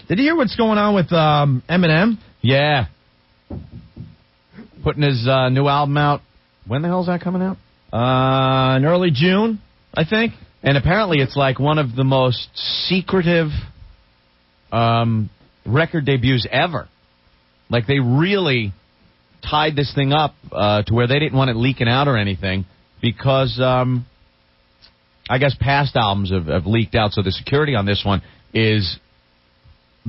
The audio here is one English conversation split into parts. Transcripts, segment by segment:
Did you hear what's going on with Eminem? Yeah. Putting his new album out. When the hell is that coming out? In early June, I think. And apparently it's like one of the most secretive record debuts ever. Like they really tied this thing up to where they didn't want it leaking out or anything because I guess past albums have leaked out, so the security on this one is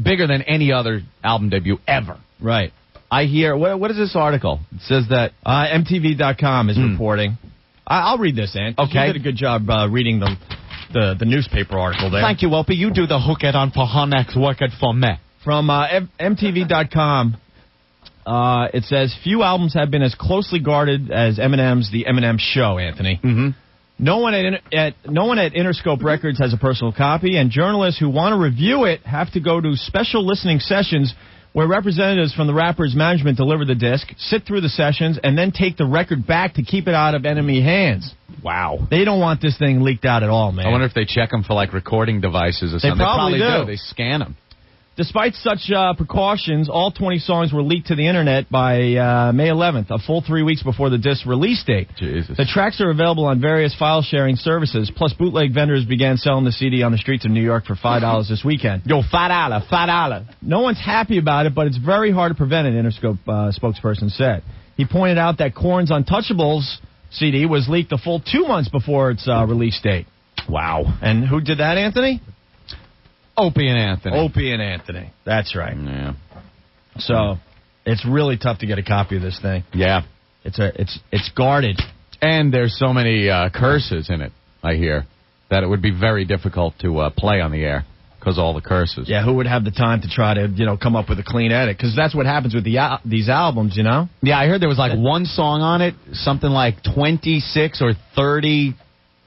bigger than any other album debut ever. Right. I hear, what is this article? It says that... MTV.com is reporting. I'll read this, Ant. Okay. You did a good job reading the newspaper article there. Thank you, Opie. You do the hook it on for Honex, work it for me. From MTV.com, it says, few albums have been as closely guarded as Eminem's The Eminem Show, Anthony. Mm-hmm. No one at Interscope Records has a personal copy, and journalists who want to review it have to go to special listening sessions where representatives from the rapper's management deliver the disc, sit through the sessions, and then take the record back to keep it out of enemy hands. Wow. They don't want this thing leaked out at all, man. I wonder if they check them for, like, recording devices or something. They probably do. They scan them. Despite such precautions, all 20 songs were leaked to the Internet by May 11th, a full 3 weeks before the disc's release date. Jesus. The tracks are available on various file-sharing services, plus bootleg vendors began selling the CD on the streets of New York for $5 this weekend. Yo, $5. No one's happy about it, but it's very hard to prevent it, Interscope spokesperson said. He pointed out that Korn's Untouchables CD was leaked a full 2 months before its release date. Wow. And who did that, Anthony? Opie and Anthony. That's right. Yeah. So it's really tough to get a copy of this thing. Yeah. It's guarded. And there's so many curses in it, I hear, that it would be very difficult to play on the air because of all the curses. Yeah, who would have the time to try to, come up with a clean edit? Because that's what happens with these albums, Yeah, I heard there was like one song on it, something like 26 or 30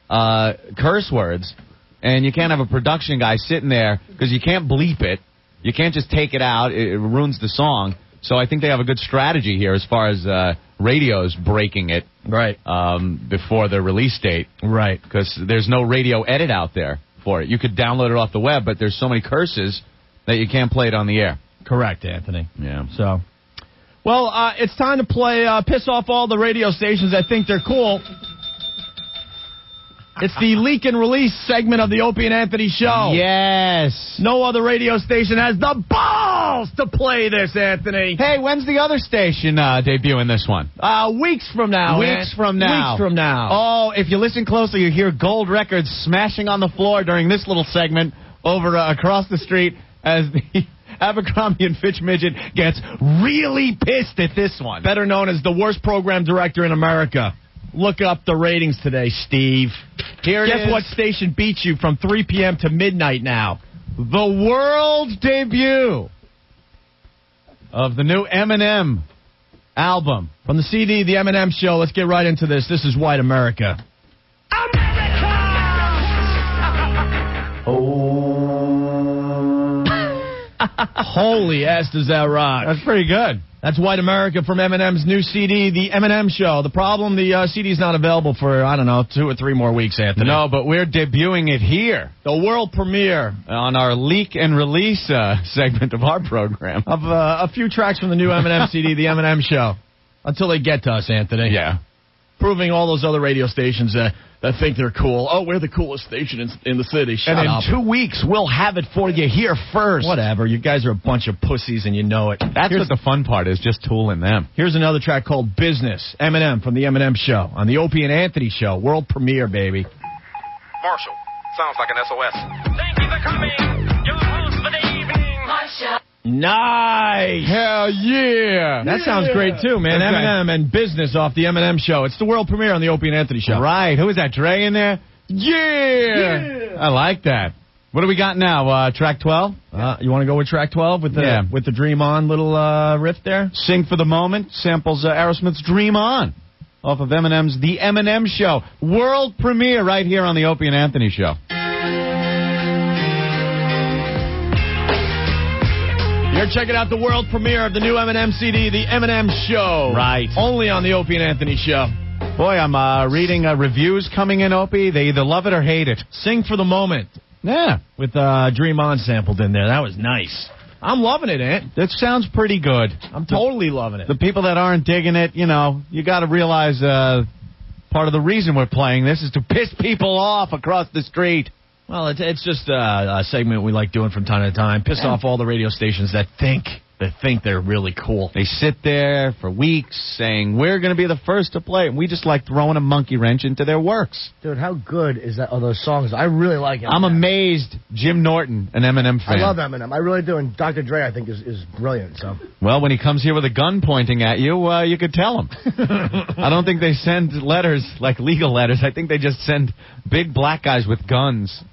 curse words. And you can't have a production guy sitting there because you can't bleep it. You can't just take it out. It ruins the song. So I think they have a good strategy here as far as radios breaking it right before the release date. Right. Because there's no radio edit out there for it. You could download it off the web, but there's so many curses that you can't play it on the air. Correct, Anthony. Yeah. So, well, it's time to play Piss Off All the Radio Stations that think they're cool. It's the leak and release segment of the Opie and Anthony show. Yes. No other radio station has the balls to play this, Anthony. Hey, when's the other station debuting this one? Weeks from now. Weeks from now. Oh, if you listen closely, you hear Gold Records smashing on the floor during this little segment over across the street as the Abercrombie and Fitch midget gets really pissed at this one. Better known as the worst program director in America. Look up the ratings today, Steve. Guess what station beats you from 3 p.m. to midnight now? The world debut of the new Eminem album. From the CD, The Eminem Show. Let's get right into this. This is White America. America! Holy ass, does that rock. That's pretty good. That's White America from Eminem's new CD, The Eminem Show. The problem, the CD's not available for, 2 or 3 more weeks, Anthony. No, but we're debuting it here. The world premiere. On our leak and release segment of our program. Of a few tracks from the new Eminem CD, The Eminem Show. Until they get to us, Anthony. Yeah. Proving all those other radio stations that think they're cool. Oh, we're the coolest station in the city. Shut up. And in 2 weeks, we'll have it for you here first. Whatever. You guys are a bunch of pussies and you know it. That's what the fun part is, just tooling them. Here's another track called Business. Eminem from The Eminem Show. On the Opie and Anthony Show. World premiere, baby. Marshall. Sounds like an SOS. Thank you for coming. Your host for the evening. Marshall. Nice. Hell yeah. That sounds great, too, man. Okay. Eminem and Business off the Eminem Show. It's the world premiere on the Opie and Anthony Show. Right. Who is that, Dre in there? Yeah. I like that. What do we got now? Track 12? You want to go with track 12 with the Dream On little riff there? Sing for the Moment samples Aerosmith's Dream On off of Eminem's The Eminem Show. World premiere right here on the Opie and Anthony Show. You're checking out the world premiere of the new Eminem CD, The Eminem Show. Right. Only on the Opie and Anthony Show. Boy, I'm reading reviews coming in, Opie. They either love it or hate it. Sing for the Moment. Yeah. with Dream On sampled in there. That was nice. I'm loving it, Ant. That sounds pretty good. I'm totally loving it. The people that aren't digging it, you got to realize part of the reason we're playing this is to piss people off across the street. Well, it's just a segment we like doing from time to time. Piss off all the radio stations that think they're really cool. They sit there for weeks saying, we're going to be the first to play it. And we just like throwing a monkey wrench into their works. Dude, how good are those songs? I really like Eminem. I'm amazed Jim Norton, an Eminem fan. I love Eminem. I really do. And Dr. Dre, I think, is brilliant. So. Well, when he comes here with a gun pointing at you, you could tell him. I don't think they send letters like legal letters. I think they just send big black guys with guns.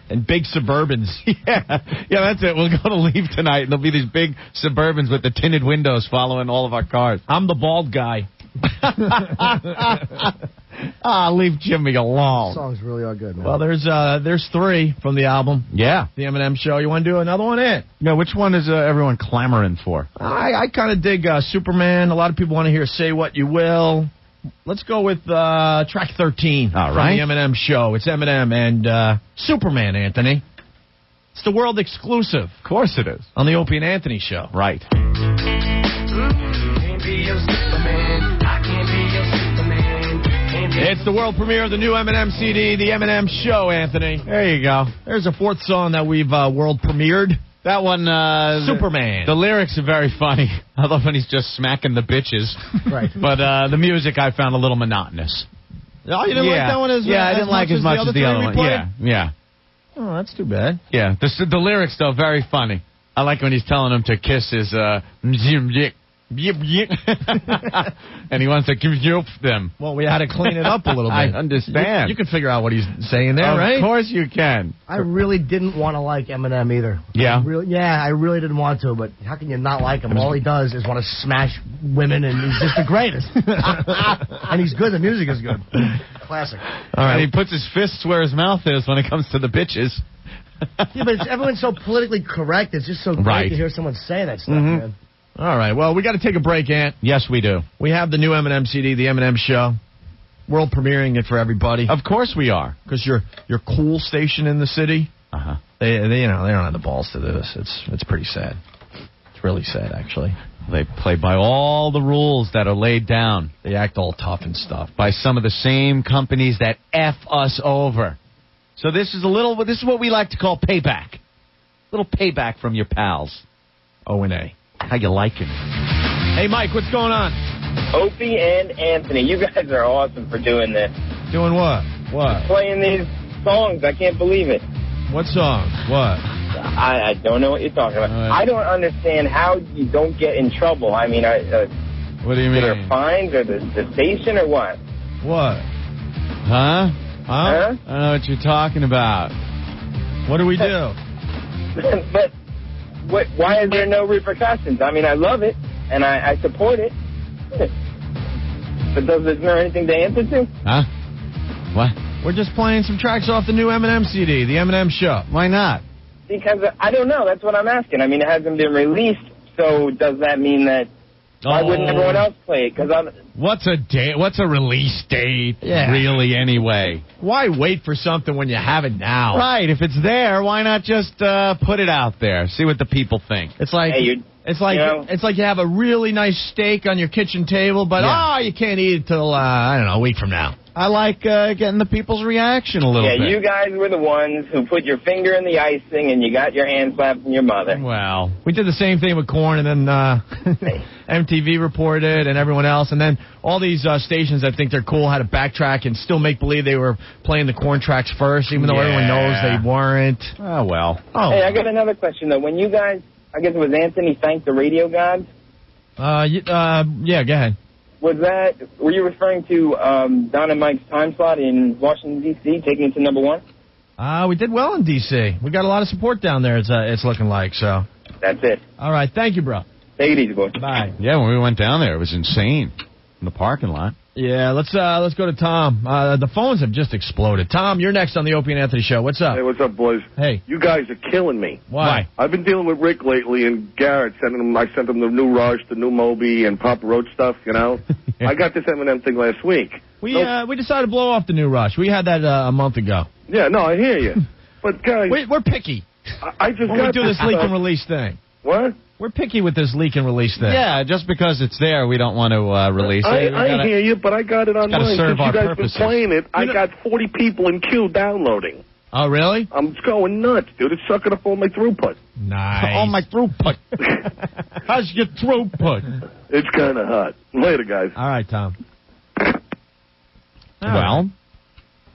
And big Suburbans. Yeah, that's it. We're going to leave tonight, and there'll be these big Suburbans with the tinted windows following all of our cars. I'm the bald guy. Leave Jimmy alone. The songs really are good, man. Well, there's 3 from the album. Yeah. The Eminem Show. You want to do another one, Ant? Yeah, which one is everyone clamoring for? I kind of dig Superman. A lot of people want to hear Say What You Will. Let's go with track 13 All from right. the Eminem Show. It's Eminem and Superman, Anthony. It's the world exclusive. Of course it is. On the Opie and Anthony Show. Right. It's the world premiere of the new Eminem CD, The Eminem Show, Anthony. There you go. There's a 4th song that we've world premiered. That one, Superman. The lyrics are very funny. I love when he's just smacking the bitches. Right. But the music I found a little monotonous. Oh, you didn't like that one as Yeah, I didn't like as much as the other one. Yeah. Oh, that's too bad. Yeah. The lyrics, though, very funny. I like when he's telling him to kiss his and he wants to give them. Well, we had to clean it up a little bit. I understand. You can figure out what he's saying there, right? Of course you can. I really didn't want to like Eminem either. Yeah? I really didn't want to, but how can you not like him? All he does is want to smash women, and he's just the greatest. And he's good. The music is good. Classic. All right. And he puts his fists where his mouth is when it comes to the bitches. Yeah, but everyone's so politically correct. It's just so great to hear someone say that stuff, man. All right. Well, we got to take a break, Ant. Yes, we do. We have the new Eminem CD, The Eminem Show. World premiering it for everybody. Of course we are. Because your cool station in the city, they don't have the balls to do this. It's pretty sad. It's really sad, actually. They play by all the rules that are laid down. They act all tough and stuff. By some of the same companies that F us over. So this is what we like to call payback. A little payback from your pals. O&A. How you liking? Hey, Mike, what's going on? Opie and Anthony, you guys are awesome for doing this. Doing what? What? Playing these songs, I can't believe it. What song? What? I don't know what you're talking about. Right. I don't understand how you don't get in trouble. I mean, What do you mean? are there fines or the station or what? What? Huh? Huh? I don't know what you're talking about. What do we do? But why is there no repercussions? I mean, I love it, and I support it. But is there anything to answer to? Huh? What? We're just playing some tracks off the new Eminem CD, The Eminem Show. Why not? Because I don't know. That's what I'm asking. I mean, it hasn't been released, so does that mean that why wouldn't everyone else play it? Because What's a release date? Yeah. Really, anyway. Why wait for something when you have it now? Right. If it's there, why not just put it out there? See what the people think. It's like Hey, it's like you have a really nice steak on your kitchen table, but you can't eat it till a week from now. I like getting the people's reaction a little bit. Yeah, you guys were the ones who put your finger in the icing and you got your hand slapped from your mother. Well, We did the same thing with Korn, and then MTV reported, and everyone else, and then all these stations that think they're cool had to backtrack and still make believe they were playing the Korn tracks first, even though everyone knows they weren't. oh well. Oh, Hey, I got another question, though. When you guys, I guess it was Anthony, thanked the radio gods, yeah, go ahead. were you referring to Don and Mike's time slot in Washington, D.C., taking it to number one? We did well in D.C. We got a lot of support down there, it's looking like, so. That's it. All right, thank you, bro. Take it easy, boys. Bye. Yeah, when we went down there, it was insane in the parking lot. Yeah, let's go to Tom. The phones have just exploded. Tom, you're next on the Opie and Anthony Show. What's up? Hey, what's up, boys? Hey. You guys are killing me. Why? I've been dealing with Rick lately, and Garrett I sent him the new Rush, the new Moby, and Papa Roach stuff, you know? I got this Eminem thing last week. We decided to blow off the new Rush. We had that a month ago. Yeah, no, I hear you. But, guys, We're picky I just when got we do this leak stuff. and release thing. What? We're picky with this leak and release thing. Yeah, just because it's there, we don't want to release it. I hear you, but I got it online. serve Since our you guys purposes. been playing it, I got 40 people in queue downloading. Oh, really? I'm going nuts, dude. It's sucking up all my throughput. Nice. Oh, my throughput. How's your throughput? It's kind of hot. Later, guys. All right, Tom.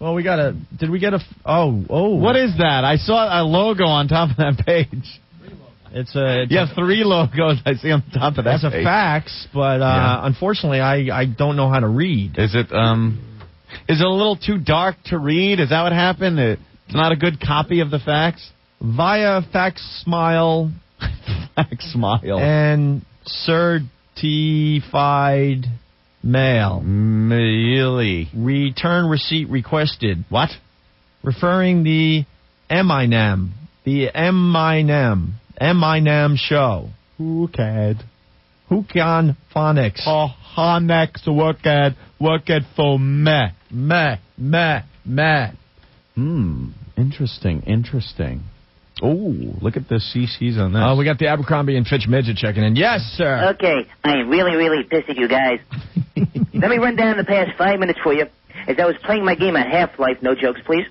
Well, we got a... Did we get a... Oh. What is that? I saw a logo on top of that page. It's a... You have 3 logos I see on top of that That's a page. fax, but unfortunately, I don't know how to read. Is it a little too dark to read? Is that what happened? It's not a good copy of the fax? Via fax smile Fax smile. and certified mail. Really? Return receipt requested. What? Referring the Eminem. The Eminem show. Who can? Who can phonics? Oh, Hanex work at for me. Meh. Interesting. Oh, look at the CCs on that. Oh, we got the Abercrombie and Fitch midget checking in. Yes, sir. Okay, I am really, really pissed at you guys. Let me run down the past 5 minutes for you. As I was playing my game of Half-Life, no jokes, please,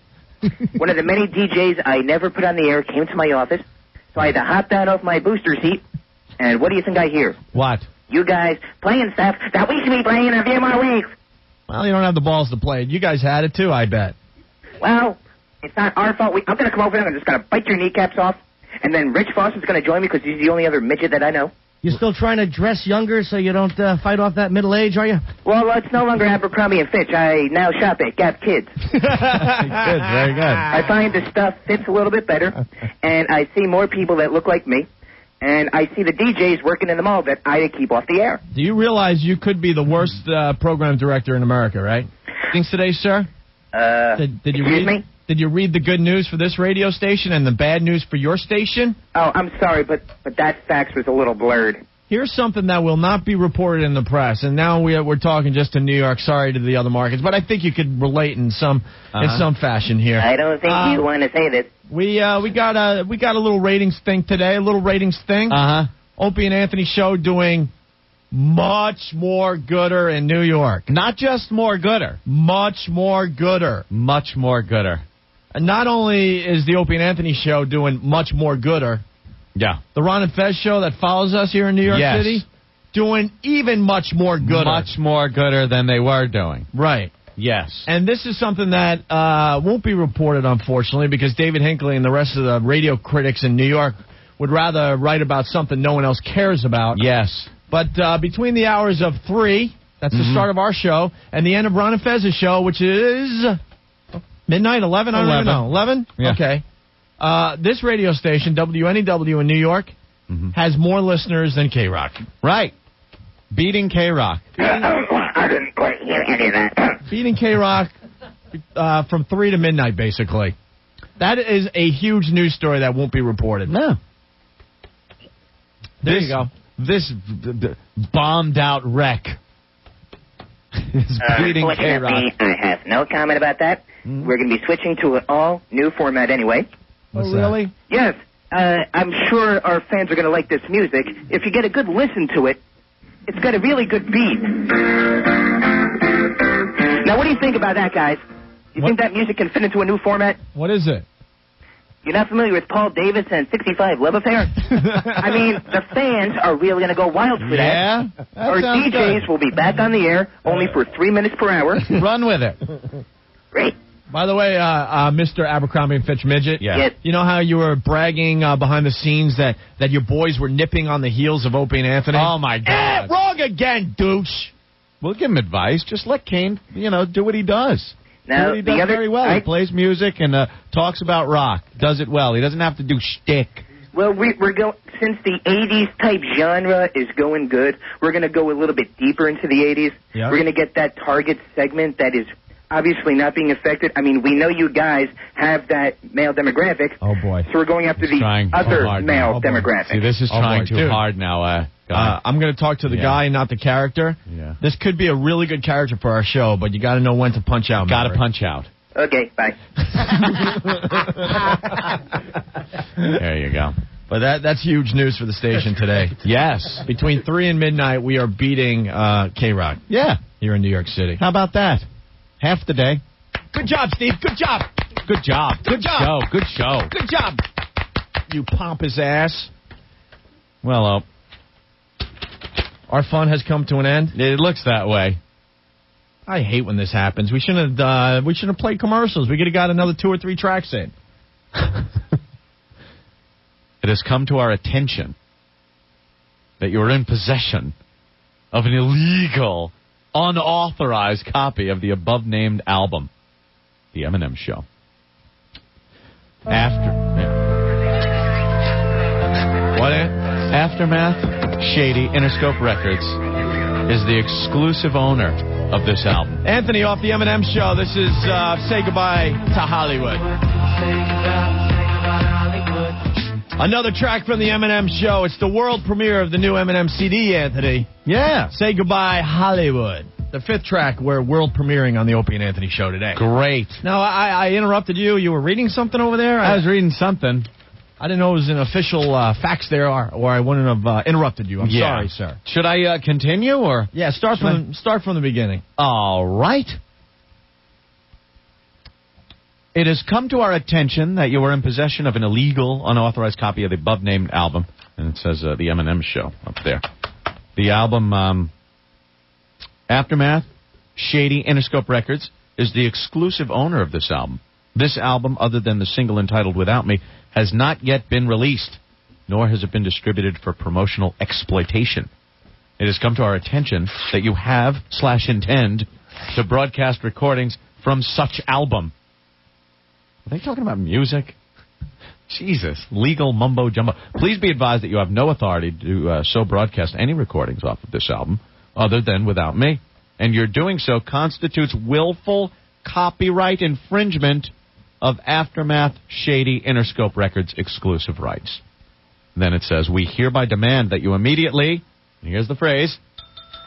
one of the many DJs I never put on the air came to my office, so I had to hop down off my booster seat, and what do you think I hear? What? You guys playing stuff that we should be playing in a few more weeks. Well, you don't have the balls to play it. You guys had it, too, I bet. Well, it's not our fault. I'm going to come over there and I'm just going to bite your kneecaps off, and then Rich Foster's going to join me because he's the only other midget that I know. You still trying to dress younger so you don't fight off that middle age, are you? Well, it's no longer Abercrombie and Fitch. I now shop at Gap Kids. Good, very good. I find the stuff fits a little bit better, and I see more people that look like me, and I see the DJs working in the mall that I keep off the air. Do you realize you could be the worst program director in America, right? Things today, sir? Did you excuse read? me? Did you read the good news for this radio station and the bad news for your station? Oh, I'm sorry, but that fax was a little blurred. Here's something that will not be reported in the press, and now we're talking just to New York. Sorry to the other markets, but I think you could relate in some fashion here. I don't think you want to say this. We got a little ratings thing today. A little ratings thing. Opie and Anthony show doing much more gooder in New York. Not just more gooder. Much more gooder. Much more gooder. And not only is the Opie and Anthony show doing much more gooder, Yeah. the Ron and Fez show that follows us here in New York Yes. City, doing even much more gooder. Much more gooder than they were doing. Right. Yes. And this is something that won't be reported, unfortunately, because David Hinckley and the rest of the radio critics in New York would rather write about something no one else cares about. Yes. But between the hours of 3, that's the start of our show, and the end of Ron and Fez's show, which is midnight, 11? I don't even know. 11? Yeah. Okay. This radio station, WNEW in New York, has more listeners than K-Rock. Right. Beating K-Rock. I didn't quite hear any of that. Beating K-Rock from 3 to midnight, basically. That is a huge news story that won't be reported. No. There you go. This bombed out wreck is beating K-Rock. Unfortunately, I have no comment about that. We're going to be switching to an all-new format anyway. What's really? Yes, I'm sure our fans are going to like this music. If you get a good listen to it, it's got a really good beat. Now, what do you think about that, guys? You think that music can fit into a new format? What is it? You're not familiar with Paul Davis and 65 Love Affair? I mean, the fans are really going to go wild for that. Yeah? Our sounds DJs good. will be back on the air only for 3 minutes per hour. Run with it. Great. By the way, Mr. Abercrombie and Fitch Midget, Yeah. Yes. you know how you were bragging behind the scenes that your boys were nipping on the heels of Opie and Anthony? Oh, my God. Wrong again, douche. We'll give him advice. Just let Kane, do what he does. Now, Do what he does very well. He plays music and talks about rock. Does it well. He doesn't have to do shtick. Well, we're going, since the 80s type genre is going good, we're going to go a little bit deeper into the 80s. Yep. We're going to get that target segment that is obviously not being affected. I mean, we know you guys have that male demographic. Oh, boy. So we're going after the Trying other hard male now. Oh, boy. demographic. See, this is Oh, trying boy, too dude. hard now. I'm going to talk to the guy, not the character. Yeah. This could be a really good character for our show, but you got to know when to punch out. Got to Maverick. punch out. Okay, bye. There you go. But that's huge news for the station today. Yes. Between 3 and midnight, we are beating K-Rock. Yeah. Here in New York City. How about that? Half the day. Good job, Steve. Good job. Good job. Good job. Good show. Good job. You pompous ass. Well, our fun has come to an end. it looks that way. I hate when this happens. We shouldn't have played commercials. We could have got another 2 or 3 tracks in. It has come to our attention that you are in possession of an illegal, unauthorized copy of the above-named album, The Eminem Show. Aftermath Shady Interscope Records is the exclusive owner of this album. Anthony, off The Eminem Show, this is Say Goodbye to Hollywood. Another track from The Eminem Show. It's the world premiere of the new Eminem CD, Anthony. Yeah. Say Goodbye Hollywood. The 5th track we're world premiering on the Opie and Anthony Show today. Great. No, I interrupted you. You were reading something over there? I was reading something. I didn't know it was an official fax there, or I wouldn't have interrupted you. I'm sorry, sir. Should I continue, or? Yeah, start from the beginning. All right. It has come to our attention that you are in possession of an illegal, unauthorized copy of the above-named album. And it says The Eminem Show up there. The album, Aftermath, Shady Interscope Records, is the exclusive owner of this album. This album, other than the single entitled Without Me, has not yet been released, nor has it been distributed for promotional exploitation. It has come to our attention that you have/intend to broadcast recordings from such album. Are they talking about music? Jesus, legal mumbo-jumbo. Please be advised that you have no authority to so broadcast any recordings off of this album other than Without Me. And your doing so constitutes willful copyright infringement of Aftermath Shady Interscope Records exclusive rights. Then it says, we hereby demand that you immediately, and here's the phrase,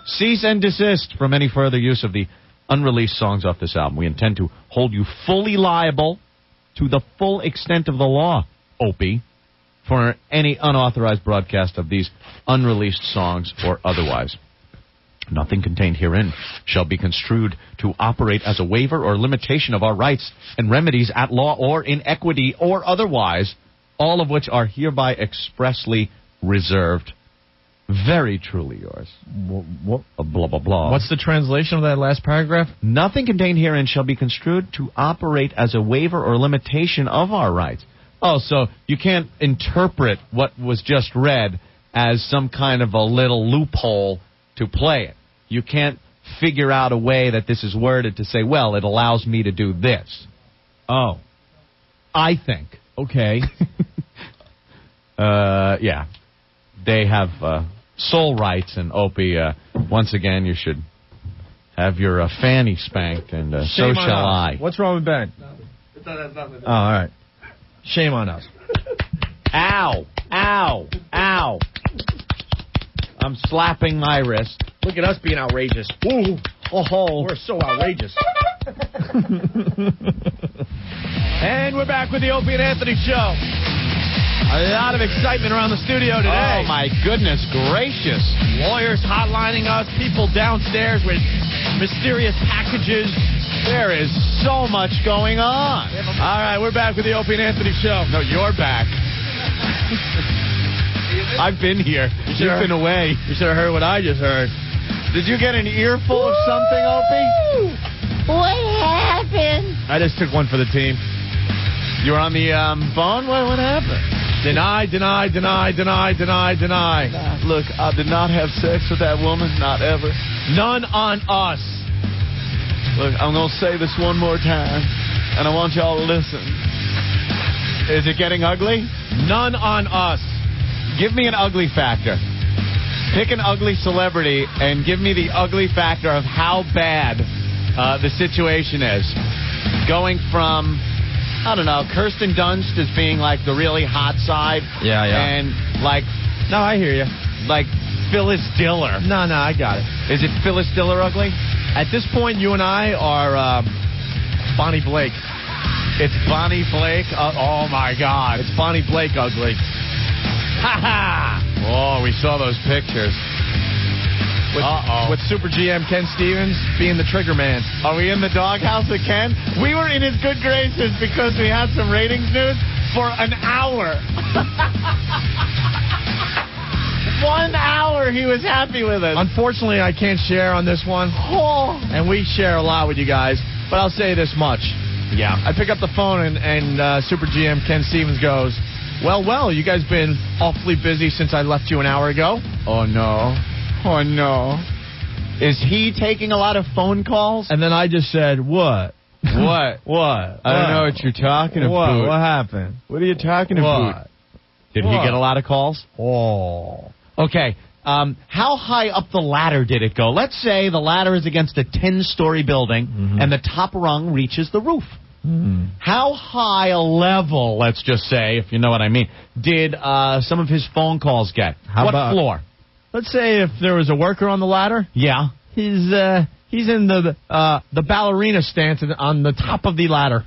cease and desist from any further use of the unreleased songs off this album. We intend to hold you fully liable to the full extent of the law, Opie, for any unauthorized broadcast of these unreleased songs or otherwise. Nothing contained herein shall be construed to operate as a waiver or limitation of our rights and remedies at law or in equity or otherwise, all of which are hereby expressly reserved. Very truly yours. What? Blah, blah, blah. What's the translation of that last paragraph? Nothing contained herein shall be construed to operate as a waiver or limitation of our rights. Oh, so you can't interpret what was just read as some kind of a little loophole to play it. You can't figure out a way that this is worded to say, well, it allows me to do this. Oh. I think. Okay. Yeah. They have soul rights, and Opie, once again, you should have your fanny spanked, and so shall I. What's wrong with Ben? Oh, all right. Shame on us. Ow. Ow. Ow. I'm slapping my wrist. Look at us being outrageous. Ooh. Oh, we're so outrageous. And we're back with the Opie and Anthony Show. A lot of excitement around the studio today. Oh, my goodness gracious. Lawyers hotlining us, people downstairs with mysterious packages. There is so much going on. All right, we're back with the Opie and Anthony Show. No, you're back. I've been here. You've been away. You should have heard what I just heard. Did you get an earful of something, Opie? What happened? I just took one for the team. You were on the phone? What happened? Deny. Look, I did not have sex with that woman. Not ever. None on us. Look, I'm going to say this one more time, and I want y'all to listen. Is it getting ugly? None on us. Give me an ugly factor. Pick an ugly celebrity and give me the ugly factor of how bad the situation is. Going from, I don't know, Kirsten Dunst as being like the really hot side. Yeah. And like... No, I hear you. Like Phyllis Diller. No, I got it. Is it Phyllis Diller ugly? At this point, you and I are Bonnie Blake. It's Bonnie Blake. Oh, my God. It's Bonnie Blake ugly. Ha ha! Oh, we saw those pictures. With Super GM Ken Stevens being the trigger man. Are we in the doghouse with Ken? We were in his good graces because we had some ratings news for an hour. 1 hour he was happy with us. Unfortunately, I can't share on this one. Oh. And we share a lot with you guys. But I'll say this much. Yeah. I pick up the phone and Super GM Ken Stevens goes, well, you guys been awfully busy since I left you an hour ago. Oh, no. Oh, no. Is he taking a lot of phone calls? And then I just said, what? What? What? I don't know what you're talking about. What happened? What are you talking about? Did he get a lot of calls? Oh. Okay. How high up the ladder did it go? Let's say the ladder is against a 10-story building and the top rung reaches the roof. How high a level, let's just say, if you know what I mean, did some of his phone calls get? What floor? Let's say if there was a worker on the ladder. Yeah. He's in the ballerina stance on the top of the ladder.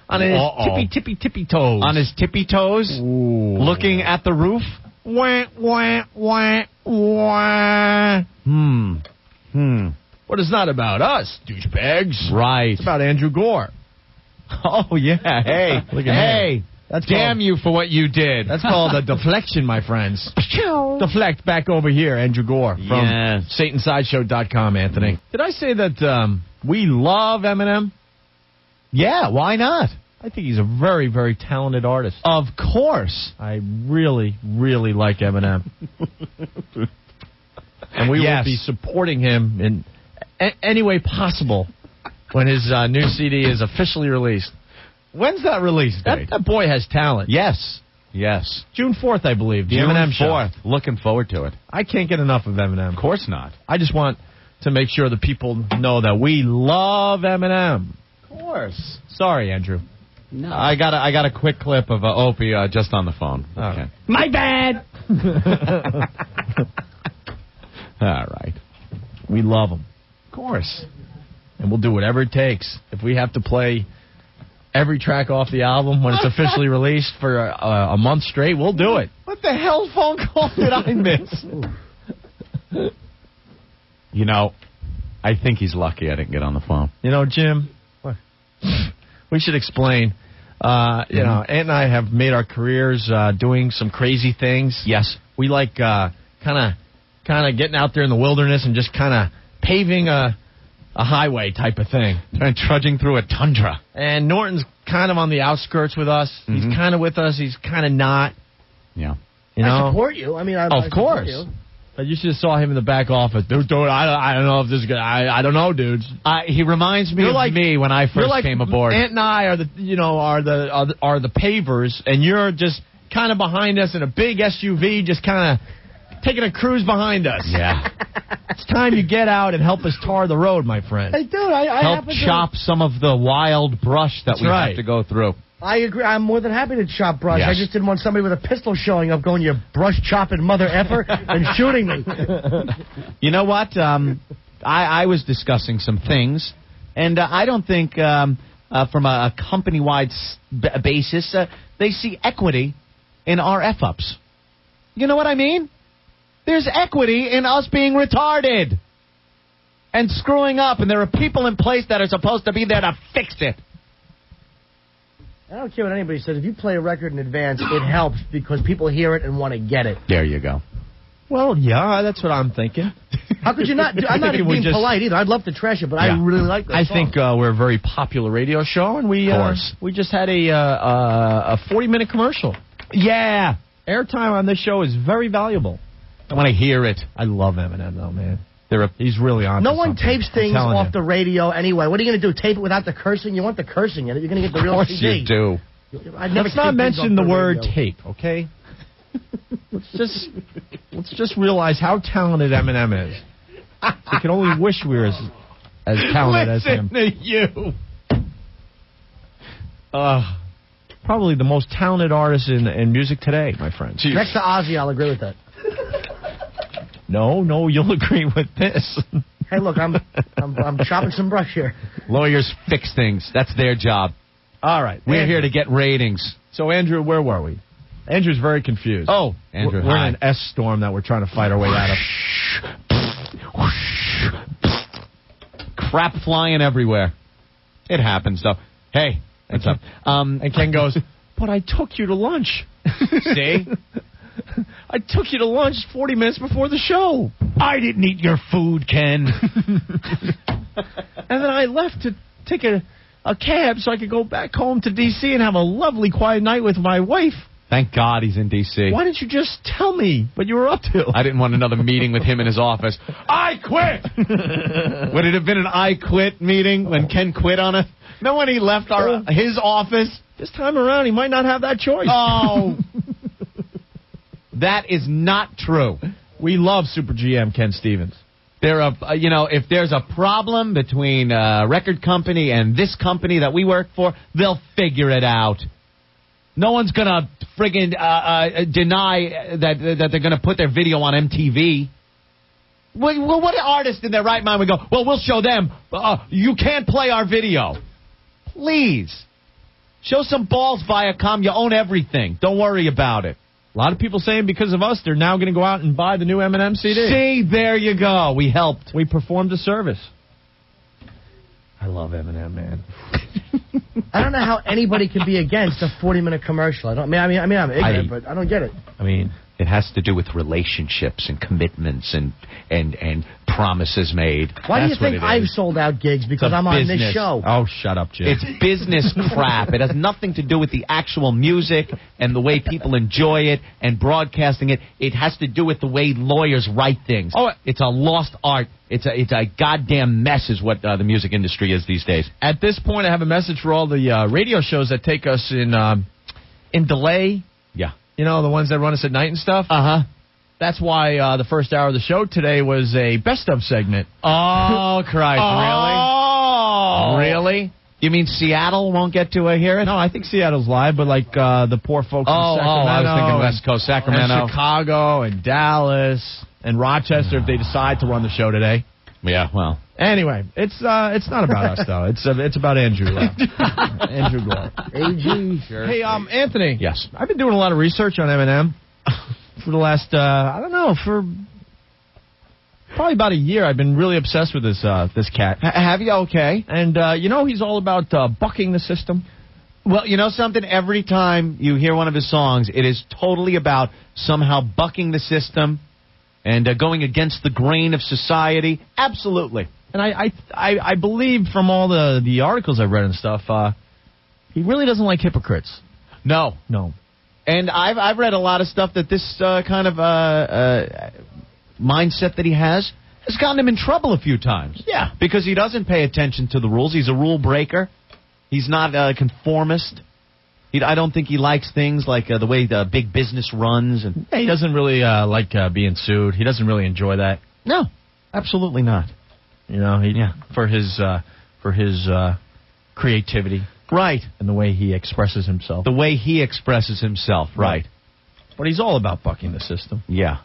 On his tippy toes. On his tippy toes? Ooh. Looking at the roof? Wah, wah, wah, wah. But it's not about us, douchebags. Right. It's about Andrew Gore. Oh, yeah. Hey. Look at him. That's damn you for what you did. That's called a deflection, my friends. Deflect back over here, Andrew Gore from SatanSideshow.com, Anthony. Did I say that we love Eminem? Yeah, why not? I think he's a very, very talented artist. Of course. I really, really like Eminem. And we will be supporting him in any way possible when his new CD is officially released. When's that release date? That boy has talent. Yes. June 4th, I believe. The June Eminem 4th. show. Looking forward to it. I can't get enough of Eminem. Of course not. I just want to make sure the people know that we love Eminem. Of course. Sorry, Andrew. No. I got a quick clip of Opie just on the phone. Okay. My bad. All right. We love him. Of course. And we'll do whatever it takes. If we have to play every track off the album when it's officially released for a month straight, we'll do it. What the hell phone call did I miss? You know, I think he's lucky I didn't get on the phone. You know, Jim, we should explain. You know, Ant and I have made our careers doing some crazy things. Yes. We like kind of getting out there in the wilderness and just kind of paving a highway type of thing. Trudging through a tundra. And Norton's kind of on the outskirts with us. He's kind of with us. He's kind of not. Yeah. You know? I support you. I mean, I of course. You. But you should have saw him in the back office. Dude, I don't know if this is good. I don't know, dudes. He reminds me of me when I first came aboard. Ant and I are the pavers, and you're just kind of behind us in a big SUV, just kind of taking a cruise behind us. Yeah. It's time you get out and help us tar the road, my friend. Hey, dude, I help chop some of the wild brush that we have to go through. I agree. I'm more than happy to chop brush. Yes. I just didn't want somebody with a pistol showing up going, you brush chopping mother effer, and shooting me. You know what? I was discussing some things, and I don't think from a company-wide basis they see equity in our F-ups. You know what I mean? There's equity in us being retarded and screwing up, and there are people in place that are supposed to be there to fix it. I don't care what anybody says. If you play a record in advance, it helps because people hear it and want to get it. There you go. Well, yeah, that's what I'm thinking. How could you not? I'm not even being polite either. I'd love to trash it, but I really like that song. I think we're a very popular radio show, and we just had a 40-minute commercial. Yeah. Airtime on this show is very valuable. I want to hear it. I love Eminem, though, man. He's really on. No one tapes things off the radio anyway. What are you going to do? Tape it without the cursing? You want the cursing in it. You're going to get the real CD. Of course you do. Let's not mention the word tape, okay? let's just realize how talented Eminem is. We can only wish we were as talented as him. Listen to you. Probably the most talented artist in music today, my friend. Next to Ozzy, I'll agree with that. No, you'll agree with this. Hey, look, I'm chopping some brush here. Lawyers fix things. That's their job. All right. We're here to get ratings. So, Andrew, where were we? Andrew's very confused. Oh, Andrew, we're hi. in an S storm that we're trying to fight our way out of. Crap flying everywhere. It happens, though. Hey, what's up? And Ken goes, but I took you to lunch. See? I took you to lunch 40 minutes before the show. I didn't eat your food, Ken. And then I left to take a cab so I could go back home to D.C. and have a lovely quiet night with my wife. Thank God he's in D.C. Why didn't you just tell me what you were up to? I didn't want another meeting with him in his office. I quit! Would it have been an I quit meeting when Ken quit on us? No, when he left his office? This time around, he might not have that choice. Oh. That is not true. We love Super GM Ken Stevens. If there's a problem between a record company and this company that we work for, they'll figure it out. No one's going to friggin' deny that they're going to put their video on MTV. Well, what artist in their right mind would go, well, we'll show them. You can't play our video. Please. Show some balls, Viacom. You own everything. Don't worry about it. A lot of people saying because of us, they're now going to go out and buy the new Eminem CD. See, there you go. We helped. We performed a service. I love Eminem, man. I don't know how anybody can be against a 40-minute commercial. I'm ignorant, but I don't get it. I mean, it has to do with relationships and commitments and promises made. Why do you think I've sold out gigs? Because I'm on this show. Oh, shut up, Jim. It's business crap. It has nothing to do with the actual music and the way people enjoy it and broadcasting it. It has to do with the way lawyers write things. Oh, it's a lost art. It's a goddamn mess is what the music industry is these days. At this point, I have a message for all the radio shows that take us in delay. Yeah. You know, the ones that run us at night and stuff? Uh-huh. That's why the first hour of the show today was a best-of segment. Oh, Christ. Oh. Really? You mean Seattle won't get to hear it? No, I think Seattle's live, but like the poor folks in Sacramento. I was thinking West Coast, Sacramento. And Chicago and Dallas and Rochester if they decide to run the show today. Yeah, well. Anyway, it's not about us, though. It's about Andrew. Andrew Gore. AG. Sure. Hey, Anthony. Yes. I've been doing a lot of research on Eminem for the last, for probably about a year. I've been really obsessed with this cat. Have you? Okay. And, he's all about bucking the system. Well, you know something? Every time you hear one of his songs, it is totally about somehow bucking the system and going against the grain of society. Absolutely. And I believe from all the articles I've read and stuff, he really doesn't like hypocrites. No. And I've read a lot of stuff that this kind of mindset that he has gotten him in trouble a few times. Yeah. Because he doesn't pay attention to the rules. He's a rule breaker. He's not a conformist. I don't think he likes things like the way the big business runs. And he doesn't really like being sued. He doesn't really enjoy that. No, absolutely not. You know, for his creativity. Right. And the way he expresses himself. The way he expresses himself, right. But he's all about bucking the system. Yeah.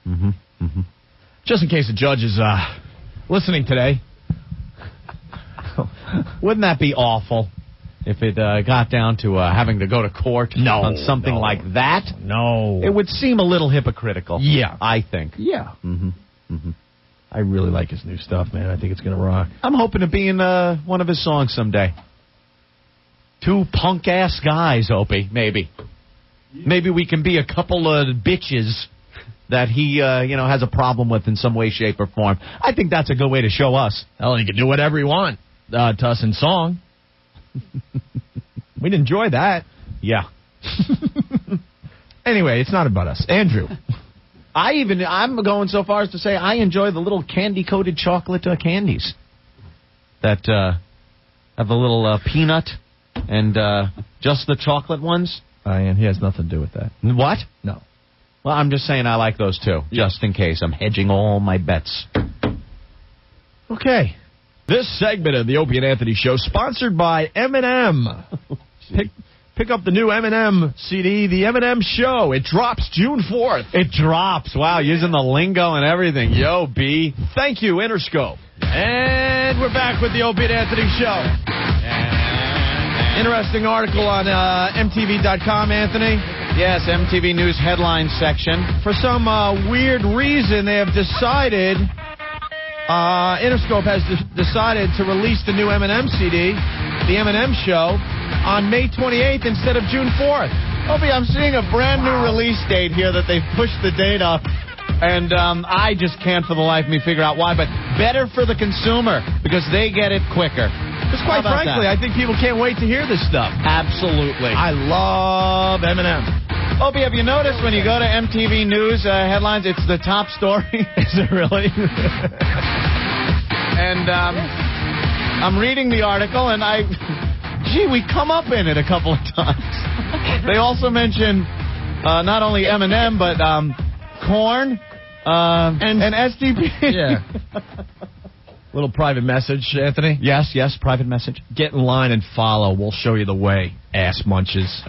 Mm-hmm. Mm-hmm. Just in case the judge is listening today. Wouldn't that be awful if it got down to having to go to court on something like that? No. It would seem a little hypocritical. Yeah. I think. Yeah. Mm-hmm. Mm-hmm. I really like his new stuff, man. I think it's going to rock. I'm hoping to be in one of his songs someday. Two punk-ass guys, Opie, maybe. Maybe we can be a couple of bitches that he, has a problem with in some way, shape, or form. I think that's a good way to show us. Hell, he can do whatever he wants to us in song. We'd enjoy that. Yeah. Anyway, it's not about us. Andrew. I'm going so far as to say I enjoy the little candy-coated chocolate candies that have a little peanut and just the chocolate ones. And he has nothing to do with that. What? No. Well, I'm just saying I like those too, just in case. I'm hedging all my bets. Okay. This segment of the Opie and Anthony Show sponsored by Eminem. pick up the new Eminem CD, The Eminem Show. It drops June 4th. It drops. Wow, using the lingo and everything. Yo, B. Thank you, Interscope. And we're back with the Opie and Anthony Show. Interesting article on MTV.com, Anthony. Yes, MTV News headline section. For some weird reason, they have decided, Interscope has decided to release the new Eminem CD, The Eminem Show, on May 28th instead of June 4th. Opie, I'm seeing a brand new release date here that they've pushed the date up. And I just can't for the life of me figure out why. But better for the consumer because they get it quicker. Because quite frankly, I think people can't wait to hear this stuff. Absolutely. I love Eminem. Opie, have you noticed when you go to MTV News headlines, it's the top story? Is it really? And I'm reading the article, and we come up in it a couple of times. They also mention not only Eminem, but Korn and SDP. Yeah. Little private message, Anthony. Yes, private message. Get in line and follow. We'll show you the way, ass munches.